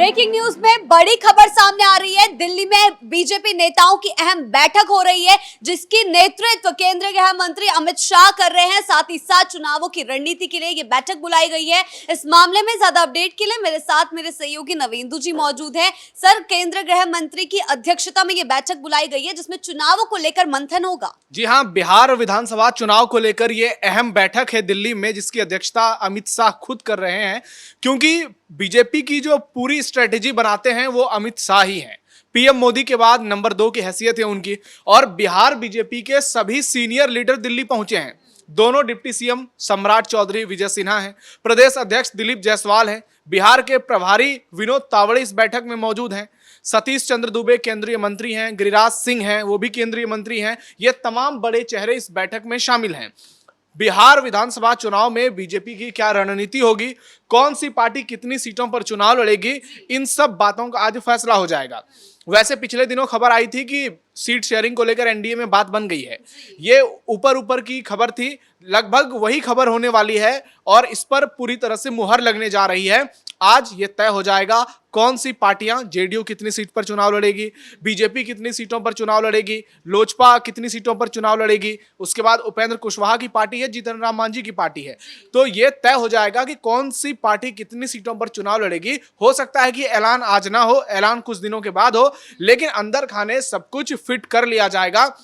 Breaking news में बड़ी खबर सामने आ रही है। दिल्ली में बीजेपी नेताओं की अहम बैठक हो रही है, जिसकी नेतृत्व केंद्रीय गृह मंत्री अमित शाह कर रहे हैं। साथ ही साथ चुनावों की रणनीति के लिए ये बैठक बुलाई गई है। इस मामले में ज्यादा अपडेट के लिए मेरे साथ मेरे सहयोगी नवेंदु जी मौजूद हैं। सर, केंद्रीय गृह मंत्री की अध्यक्षता में ये बैठक बुलाई गई है, जिसमें चुनावों को लेकर मंथन होगा। जी हाँ, बिहार विधानसभा चुनाव को लेकर ये अहम बैठक है दिल्ली में, जिसकी अध्यक्षता अमित शाह खुद कर रहे हैं, क्योंकि बीजेपी की जो पूरी स्ट्रेटेजी बनाते हैं वो अमित शाह ही हैं। पीएम मोदी के बाद नंबर 2 की हैसियत है उनकी। और बिहार बीजेपी के सभी सीनियर लीडर दिल्ली पहुंचे हैं। दोनों डिप्टी सीएम सम्राट चौधरी विजय सिन्हा हैं, प्रदेश अध्यक्ष दिलीप जायसवाल हैं, बिहार के प्रभारी विनोद तावड़े इस बैठक में मौजूद हैं, सतीश चंद्र दुबे केंद्रीय मंत्री हैं, गिरिराज सिंह हैं, वो भी केंद्रीय मंत्री हैं। ये तमाम बड़े चेहरे इस बैठक में शामिल हैं। बिहार विधानसभा चुनाव में बीजेपी की क्या रणनीति होगी, कौन सी पार्टी कितनी सीटों पर चुनाव लड़ेगी, इन सब बातों का आज फैसला हो जाएगा। वैसे पिछले दिनों खबर आई थी कि सीट शेयरिंग को लेकर एनडीए में बात बन गई है। ये ऊपर ऊपर की खबर थी, लगभग वही खबर होने वाली है और इस पर पूरी तरह से मुहर लगने जा रही है। आज ये तय हो जाएगा कौन सी पार्टियां, जेडीयू कितनी सीट पर चुनाव लड़ेगी, बीजेपी कितनी सीटों पर चुनाव लड़ेगी, लोजपा कितनी सीटों पर चुनाव लड़ेगी, उसके बाद उपेंद्र कुशवाहा की पार्टी है, जीतन राम मांझी की पार्टी है। तो ये तय हो जाएगा कि कौन सी पार्टी कितनी सीटों पर चुनाव लड़ेगी। हो सकता है कि ऐलान आज ना हो, ऐलान कुछ दिनों के बाद हो, लेकिन अंदर खाने सब कुछ फिट कर लिया जाएगा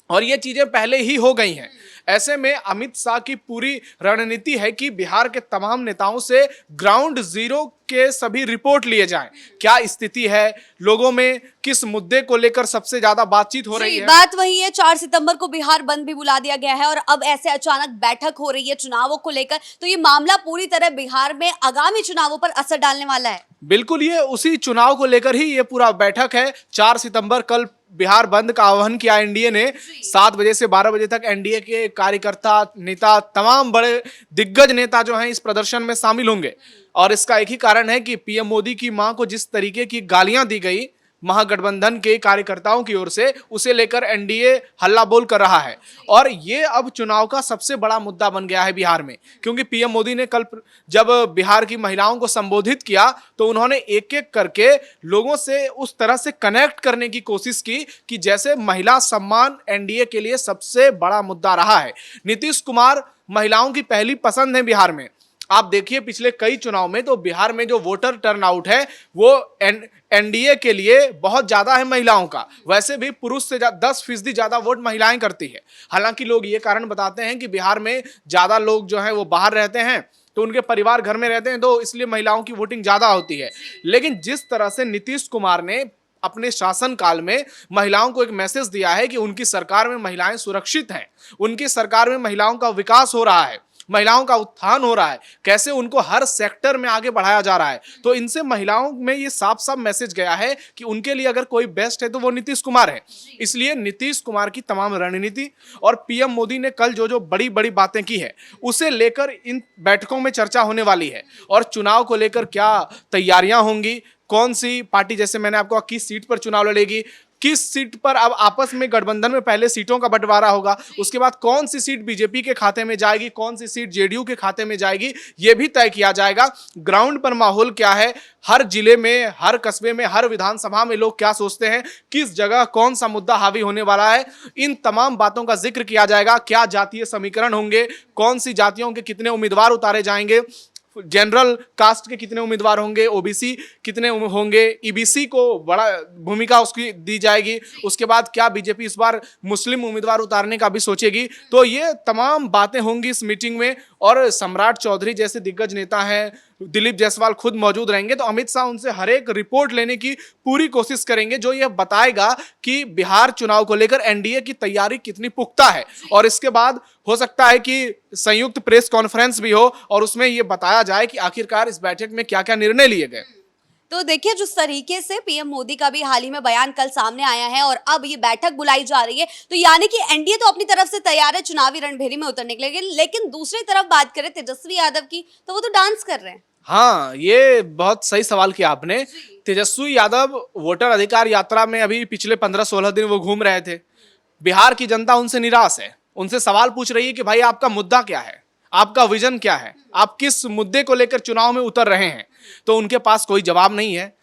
और ये चीजें पहले ही हो गई हैं। ऐसे में अमित शाह की पूरी रणनीति है कि बिहार के तमाम नेताओं से ग्राउंड जीरो के सभी रिपोर्ट लिए जाएं। क्या स्थिति है, लोगों में किस मुद्दे को लेकर सबसे ज्यादा बातचीत हो रही है। बात वही है, 4 सितंबर को बिहार बंद भी बुला दिया गया है और अब ऐसे अचानक बैठक हो रही है चुनावों को लेकर, तो ये मामला पूरी तरह बिहार में आगामी चुनावों पर असर डालने वाला है। बिल्कुल, ये उसी चुनाव को लेकर ही ये पूरा बैठक है। 4 सितंबर कल बिहार बंद का आह्वान किया एनडीए ने। 7 बजे से 12 बजे तक एनडीए के कार्यकर्ता, नेता, तमाम बड़े दिग्गज नेता जो हैं इस प्रदर्शन में शामिल होंगे। और इसका एक ही कारण है कि पीएम मोदी की मां को जिस तरीके की गालियां दी गई महागठबंधन के कार्यकर्ताओं की ओर से, उसे लेकर एनडीए हल्ला बोल कर रहा है। और ये अब चुनाव का सबसे बड़ा मुद्दा बन गया है बिहार में, क्योंकि पीएम मोदी ने कल जब बिहार की महिलाओं को संबोधित किया तो उन्होंने एक एक करके लोगों से उस तरह से कनेक्ट करने की कोशिश की कि जैसे महिला सम्मान एनडीए के लिए सबसे बड़ा मुद्दा रहा है। नीतीश कुमार महिलाओं की पहली पसंद है बिहार में। आप देखिए पिछले कई चुनाव में तो बिहार में जो वोटर टर्नआउट है वो एनडीए के लिए बहुत ज्यादा है महिलाओं का। वैसे भी पुरुष से 10% ज्यादा वोट महिलाएं करती है। हालांकि लोग ये कारण बताते हैं कि बिहार में ज्यादा लोग जो है वो बाहर रहते हैं, तो उनके परिवार घर में रहते हैं, तो इसलिए महिलाओं की वोटिंग ज्यादा होती है। लेकिन जिस तरह से नीतीश कुमार ने अपने शासन काल में महिलाओं को एक मैसेज दिया है कि उनकी सरकार में महिलाएं सुरक्षित हैं, उनकी सरकार में महिलाओं का विकास हो रहा है, महिलाओं का उत्थान हो रहा है, कैसे उनको हर सेक्टर में आगे बढ़ाया जा रहा है, तो इनसे महिलाओं में ये साफ साफ मैसेज गया है कि उनके लिए अगर कोई बेस्ट है तो वो नीतीश कुमार है। इसलिए नीतीश कुमार की तमाम रणनीति और पीएम मोदी ने कल जो जो बड़ी बड़ी बातें की है उसे लेकर इन बैठकों में चर्चा होने वाली है। और चुनाव को लेकर क्या तैयारियां होंगी, कौन सी पार्टी, जैसे मैंने आपको किस सीट पर चुनाव लड़ेगी, किस सीट पर अब आपस में गठबंधन में पहले सीटों का बंटवारा होगा, उसके बाद कौन सी सीट बीजेपी के खाते में जाएगी, कौन सी सीट जेडीयू के खाते में जाएगी, यह भी तय किया जाएगा। ग्राउंड पर माहौल क्या है, हर जिले में, हर कस्बे में, हर विधानसभा में लोग क्या सोचते हैं, किस जगह कौन सा मुद्दा हावी होने वाला है, इन तमाम बातों का जिक्र किया जाएगा। क्या जातीय समीकरण होंगे, कौन सी जातियों के कितने उम्मीदवार उतारे जाएंगे, जनरल कास्ट के कितने उम्मीदवार होंगे, ओबीसी कितने होंगे, ईबीसी को बड़ा भूमिका उसकी दी जाएगी, उसके बाद क्या बीजेपी इस बार मुस्लिम उम्मीदवार उतारने का भी सोचेगी। तो ये तमाम बातें होंगी इस मीटिंग में। और सम्राट चौधरी जैसे दिग्गज नेता हैं, दिलीप जायसवाल खुद मौजूद रहेंगे, तो अमित शाह उनसे हर एक रिपोर्ट लेने की पूरी कोशिश करेंगे, जो यह बताएगा कि बिहार चुनाव को लेकर एनडीए की तैयारी कितनी पुख्ता है। और इसके बाद हो सकता है कि संयुक्त प्रेस कॉन्फ्रेंस भी हो और उसमें यह बताया जाए कि आखिरकार इस बैठक में क्या क्या निर्णय लिए गए। तो देखिए, जिस तरीके से पीएम मोदी का भी हाल ही में बयान कल सामने आया है और अब ये बैठक बुलाई जा रही है, तो यानी कि एनडीए तो अपनी तरफ से तैयार है चुनावी रणभेरी में उतरने के लिए। लेकिन दूसरी तरफ बात करें तेजस्वी यादव की, तो वो तो डांस कर रहे हैं। हाँ, ये बहुत सही सवाल किया आपने। तेजस्वी यादव वोटर अधिकार यात्रा में अभी पिछले 15-16 दिन वो घूम रहे थे। बिहार की जनता उनसे निराश है, उनसे सवाल पूछ रही है कि भाई आपका मुद्दा क्या है, आपका विजन क्या है, आप किस मुद्दे को लेकर चुनाव में उतर रहे हैं। तो उनके पास कोई जवाब नहीं है।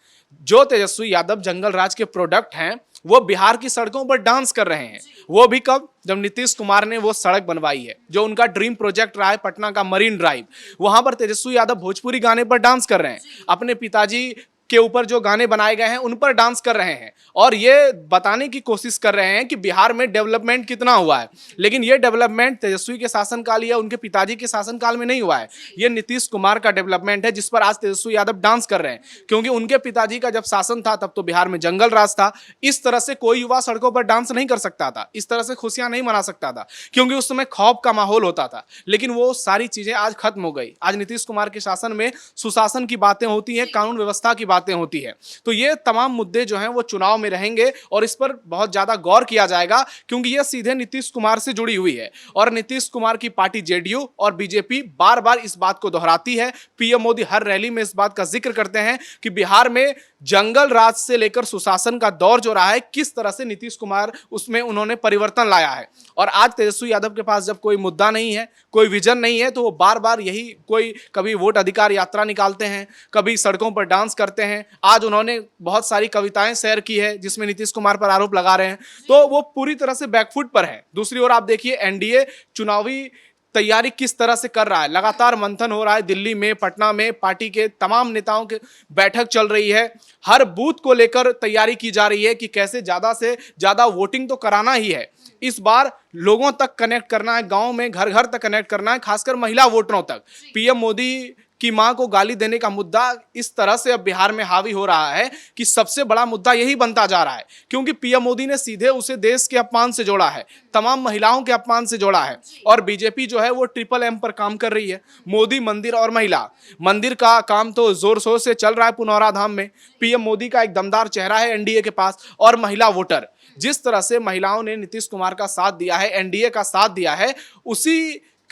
जो तेजस्वी यादव जंगल राज के प्रोडक्ट हैं वो बिहार की सड़कों पर डांस कर रहे हैं। वो भी कब? जब नीतीश कुमार ने वो सड़क बनवाई है, जो उनका ड्रीम प्रोजेक्ट रहा है पटना का मरीन ड्राइव, वहां पर तेजस्वी यादव भोजपुरी गाने पर डांस कर रहे हैं। अपने पिताजी के ऊपर जो गाने बनाए गए हैं उन पर डांस कर रहे हैं और ये बताने की कोशिश कर रहे हैं कि बिहार में डेवलपमेंट कितना हुआ है। लेकिन ये डेवलपमेंट तेजस्वी के शासनकाल या उनके पिताजी के शासनकाल में नहीं हुआ है, ये नीतीश कुमार का डेवलपमेंट है जिस पर आज तेजस्वी यादव डांस कर रहे हैं। क्योंकि उनके पिताजी का जब शासन था तब तो बिहार में जंगल राज था। इस तरह से कोई युवा सड़कों पर डांस नहीं कर सकता था, इस तरह से खुशियां नहीं मना सकता था, क्योंकि उस समय खौफ का माहौल होता था। लेकिन वो सारी चीजें आज खत्म हो गई। आज नीतीश कुमार के शासन में सुशासन की बातें होती हैं, कानून व्यवस्था की बातें होती है। तो ये तमाम मुद्दे जो हैं वो चुनाव में रहेंगे और इस पर बहुत ज्यादा गौर किया जाएगा, क्योंकि ये सीधे नीतीश कुमार से जुड़ी हुई है। और नीतीश कुमार की पार्टी जेडीयू और बीजेपी बार बार इस बात को दोहराती है। पीएम मोदी हर रैली में इस बात का जिक्र करते हैं कि बिहार में जंगल राज से लेकर सुशासन का दौर जो रहा है, किस तरह से नीतीश कुमार उसमें उन्होंने परिवर्तन लाया है। और आज तेजस्वी यादव के पास जब कोई मुद्दा नहीं है, कोई विजन नहीं है, तो वो बार बार यही कोई कभी वोट अधिकार यात्रा निकालते हैं, कभी सड़कों पर डांस करते हैं। आज उन्होंने बहुत सारी कविताएं शेयर की है जिसमें नीतीश कुमार पर आरोप लगा रहे हैं, तो वो पूरी तरह से बैकफुट पर है। दूसरी ओर आप देखिए एनडीए चुनावी तैयारी किस तरह से कर रहा है। लगातार मंथन हो रहा है दिल्ली में, पटना में, पार्टी के तमाम नेताओं के बैठक चल रही है। हर बूथ को लेकर तैयारी की जा रही है कि कैसे ज्यादा से ज्यादा वोटिंग तो कराना ही है। इस बार लोगों तक कनेक्ट करना है, गांव में घर घर तक कनेक्ट करना है, खासकर महिला वोटरों तक। पीएम मोदी की मां को गाली देने का मुद्दा इस तरह से अब बिहार में हावी हो रहा है कि सबसे बड़ा मुद्दा यही बनता जा रहा है, क्योंकि पीएम मोदी ने सीधे उसे देश के अपमान से जोड़ा है, तमाम महिलाओं के अपमान से जोड़ा है। और बीजेपी जो है वो ट्रिपल एम पर काम कर रही है, मोदी, मंदिर और महिला। मंदिर का काम तो जोर शोर से चल रहा है पुनौरा धाम में। पीएम मोदी का एक दमदार चेहरा है एनडीए के पास, और महिला वोटर। जिस तरह से महिलाओं ने नीतीश कुमार का साथ दिया है, एनडीए का साथ दिया है,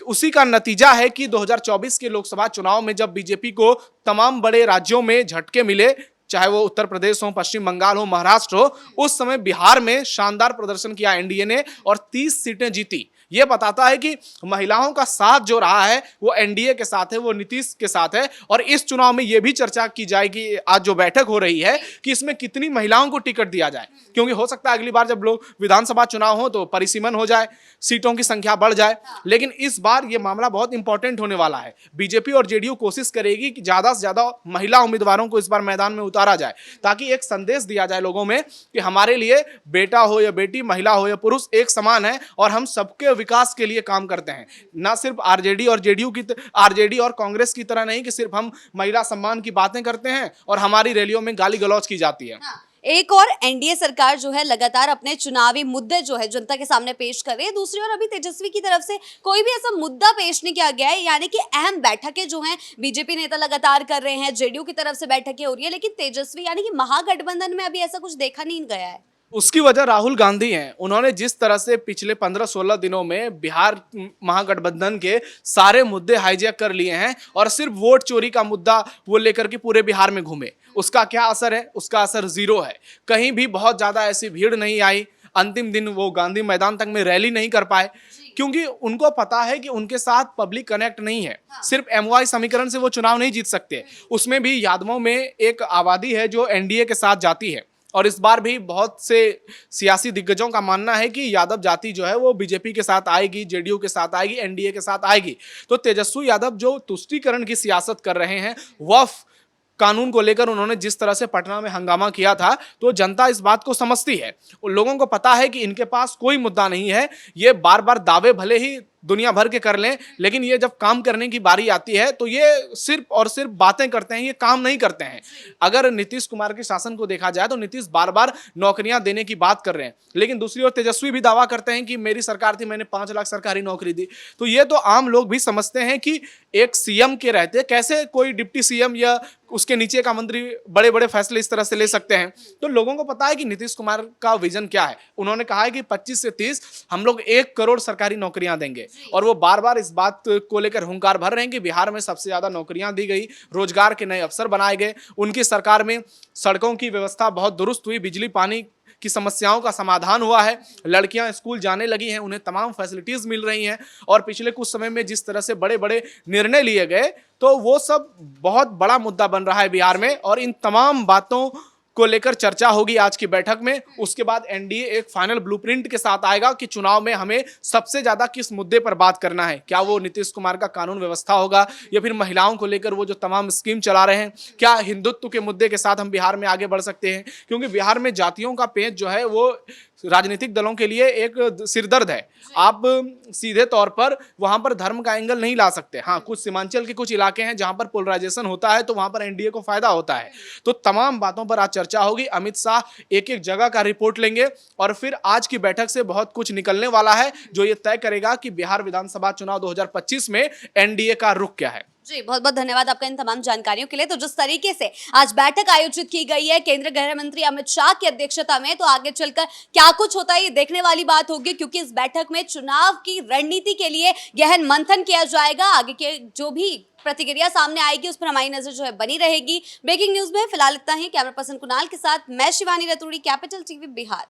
उसी का नतीजा है कि 2024 के लोकसभा चुनाव में जब बीजेपी को तमाम बड़े राज्यों में झटके मिले, चाहे वो उत्तर प्रदेश हो, पश्चिम बंगाल हो, महाराष्ट्र हो, उस समय बिहार में शानदार प्रदर्शन किया एनडीए ने और 30 सीटें जीती। ये बताता है कि महिलाओं का साथ जो रहा है वो एनडीए के साथ है, वो नीतीश के साथ है। और इस चुनाव में ये भी चर्चा की जाएगी, आज जो बैठक हो रही है, कि इसमें कितनी महिलाओं को टिकट दिया जाए, क्योंकि हो सकता है अगली बार जब लोग विधानसभा चुनाव हो तो परिसीमन हो जाए, सीटों की संख्या बढ़ जाए। लेकिन इस बार ये मामला बहुत इंपॉर्टेंट होने वाला है। बीजेपी और जेडीयू कोशिश करेगी कि ज्यादा से ज्यादा महिला उम्मीदवारों को इस बार मैदान में उतारा जाए, ताकि एक संदेश दिया जाए लोगों में कि हमारे लिए बेटा हो या बेटी, महिला हो या पुरुष, एक समान है और हम सबके विकास के लिए काम करते हैं। ना सिर्फ आरजेडी और कांग्रेस की तरह नहीं कि सिर्फ हम महिला सम्मान की बातें करते हैं और हमारी रैलियों में गाली गलौज की जाती है। एक और एनडीए सरकार जो है लगातार अपने चुनावी मुद्दे जो है जनता के सामने पेश कर रही है, दूसरी ओर अभी तेजस्वी की तरफ से कोई भी ऐसा मुद्दा पेश नहीं किया गया है। यानी कि अहम बैठकें जो हैं बीजेपी नेता लगातार कर रहे हैं, जेडीयू की तरफ से बैठकें हो रही है, लेकिन तेजस्वी यानी कि महागठबंधन में अभी ऐसा कुछ देखा नहीं गया है। उसकी वजह राहुल गांधी हैं। उन्होंने जिस तरह से पिछले 15-16 दिनों में बिहार महागठबंधन के सारे मुद्दे हाईजैक कर लिए हैं और सिर्फ वोट चोरी का मुद्दा वो लेकर के पूरे बिहार में घूमे, उसका क्या असर है? उसका असर जीरो है। कहीं भी बहुत ज्यादा ऐसी भीड़ नहीं आई। अंतिम दिन वो गांधी मैदान तक में रैली नहीं कर पाए, क्योंकि उनको पता है कि उनके साथ पब्लिक कनेक्ट नहीं है। सिर्फ एमवाई समीकरण से वो चुनाव नहीं जीत सकते। उसमें भी यादवों में एक आबादी है जो एनडीए के साथ जाती है, और इस बार भी बहुत से सियासी दिग्गजों का मानना है कि यादव जाति जो है वो बीजेपी के साथ आएगी, जेडीयू के साथ आएगी, एनडीए के साथ आएगी। तो तेजस्वी यादव जो तुष्टीकरण की सियासत कर रहे हैं, वक्फ कानून को लेकर उन्होंने जिस तरह से पटना में हंगामा किया था, तो जनता इस बात को समझती है। उन लोगों को पता है कि इनके पास कोई मुद्दा नहीं है। ये बार बार दावे भले ही दुनिया भर के कर लें, लेकिन ये जब काम करने की बारी आती है तो ये सिर्फ और सिर्फ बातें करते हैं, ये काम नहीं करते हैं। अगर नीतीश कुमार के शासन को देखा जाए तो नीतीश बार बार नौकरियां देने की बात कर रहे हैं, लेकिन दूसरी ओर तेजस्वी भी दावा करते हैं कि मेरी सरकार थी, मैंने 5 लाख सरकारी नौकरी दी। तो ये तो आम लोग भी समझते हैं कि एक सीएम के रहते कैसे कोई डिप्टी सीएम या उसके नीचे का मंत्री बड़े बड़े फैसले इस तरह से ले सकते हैं। तो लोगों को पता है कि नीतीश कुमार का विजन क्या है। उन्होंने कहा है कि 25 से 30 हम लोग 1 करोड़ सरकारी नौकरियां देंगे, और वो बार बार इस बात को लेकर हुंकार भर रहे हैं कि बिहार में सबसे ज्यादा नौकरियां दी गई, रोजगार के नए अवसर बनाए गए, उनकी सरकार में सड़कों की व्यवस्था बहुत दुरुस्त हुई, बिजली पानी की समस्याओं का समाधान हुआ है, लड़कियां स्कूल जाने लगी हैं, उन्हें तमाम फैसिलिटीज मिल रही हैं, और पिछले कुछ समय में जिस तरह से बड़े बड़े निर्णय लिए गए, तो वो सब बहुत बड़ा मुद्दा बन रहा है बिहार में, और इन तमाम बातों को लेकर चर्चा होगी आज की बैठक में। उसके बाद एनडीए एक फाइनल ब्लूप्रिंट के साथ आएगा कि चुनाव में हमें सबसे ज्यादा किस मुद्दे पर बात करना है। क्या वो नीतीश कुमार का कानून व्यवस्था होगा, या फिर महिलाओं को लेकर वो जो तमाम स्कीम चला रहे हैं, क्या हिंदुत्व के मुद्दे के साथ हम बिहार में आगे बढ़ सकते हैं, क्योंकि बिहार में जातियों का पेच जो है वो राजनीतिक दलों के लिए एक सिरदर्द है। आप सीधे तौर पर वहां पर धर्म का एंगल नहीं ला सकते। हाँ, कुछ सीमांचल के कुछ इलाके हैं जहां पर पोलराइजेशन होता है, तो वहां पर एनडीए को फायदा होता है। तो तमाम बातों पर आज चर्चा होगी। अमित शाह एक एक जगह का रिपोर्ट लेंगे, और फिर आज की बैठक से बहुत कुछ निकलने वाला है जो ये तय करेगा कि बिहार विधानसभा चुनाव 2025 में एनडीए का रुख क्या है। जी, बहुत बहुत धन्यवाद आपका इन तमाम जानकारियों के लिए। तो जिस तरीके से आज बैठक आयोजित की गई है केंद्रीय गृह मंत्री अमित शाह की अध्यक्षता में, तो आगे चलकर क्या कुछ होता है ये देखने वाली बात होगी, क्योंकि इस बैठक में चुनाव की रणनीति के लिए गहन मंथन किया जाएगा। आगे के जो भी प्रतिक्रिया सामने आएगी उस पर हमारी नजर जो है बनी रहेगी। ब्रेकिंग न्यूज में फिलहाल इतना ही। कैमरा पर्सन कुणाल के साथ मैं शिवानी रतूड़ी, कैपिटल टीवी बिहार।